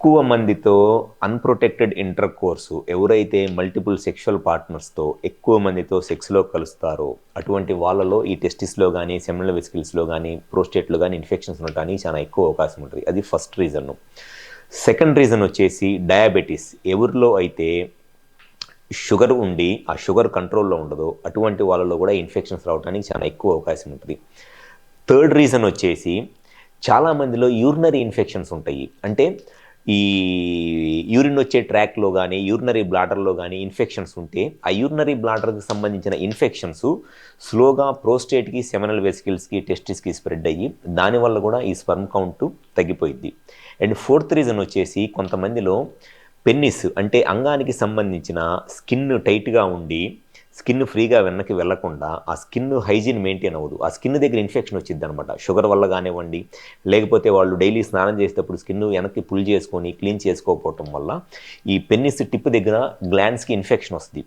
ఎక్కువ మందితో unprotected inter course ఎవరైతే మల్టిపుల్ సెక్షువల్ పార్ట్నర్స్‌తో ఎక్కువ మందితో సెక్స్‌లో కలుస్తారో, అటువంటి వాళ్ళలో ఈ టెస్టిస్‌లో గానీ, సెమినల్ వెసికిల్స్‌లో గానీ, ప్రోస్టేట్‌లో గానీ ఇన్ఫెక్షన్స్ ఉండటానికి చాలా ఎక్కువ అవకాశం ఉంటది. అది ఫస్ట్ రీజను. సెకండ్ రీజన్ వచ్చేసి డయాబెటిస్. ఎవరిలో అయితే షుగర్ ఉండి, ఆ షుగర్ కంట్రోల్‌లో ఉండదో, అటువంటి వాళ్ళలో గూడా ఇన్ఫెక్షన్స్ రావటానికి చాలా ఎక్కువ అవకాశం ఉంటది. థర్డ్ రీజన్ వచ్చేసి చాలా మందిలో యూరినరీ ఇన్ఫెక్షన్స్ ఉంటాయి. అంటే ఈ యూరిన్ వచ్చే ట్రాక్‌లో గానీ, యూరినరీ బ్లాడర్‌లో గానీ ఇన్ఫెక్షన్స్ ఉంటే, ఆ యూరినరీ బ్లాడర్‌కి సంబంధించిన ఇన్ఫెక్షన్స్ స్లోగా ప్రోస్టేట్‌కి, సెమినల్ వెసికిల్స్‌కి, టెస్టిస్‌కి స్ప్రెడ్ అయ్యి, దానివల్ల గూడా ఈ స్పెర్మ్ కౌంట్ తగ్గిపోయిద్ది. అండ్ ఫోర్త్ రీజన్ వచ్చేసి కొంతమందిలో పెన్నిస్ అంటే అంగానికి సంబంధించిన స్కిన్ టైట్‌గా ఉండి, స్కిన్ ఫ్రీగా వెనక్కి వెళ్ళకుండా, ఆ స్కిన్ హైజీన్ మెయింటైన్ అవ్వదు. ఆ స్కిన్ దగ్గర ఇన్ఫెక్షన్ వచ్చిద్దనమాట. షుగర్ వల్ల గానివ్వండి, లేకపోతే వాళ్ళు డైలీ స్నానం చేసేటప్పుడు స్కిన్ వెనక్కి పుల్ చేసుకొని క్లీన్ చేసుకోకపోవటం వల్ల, ఈ పెన్నిస్ టిప్ దగ్గర గ్లాండ్స్‌కి ఇన్ఫెక్షన్ వస్తది.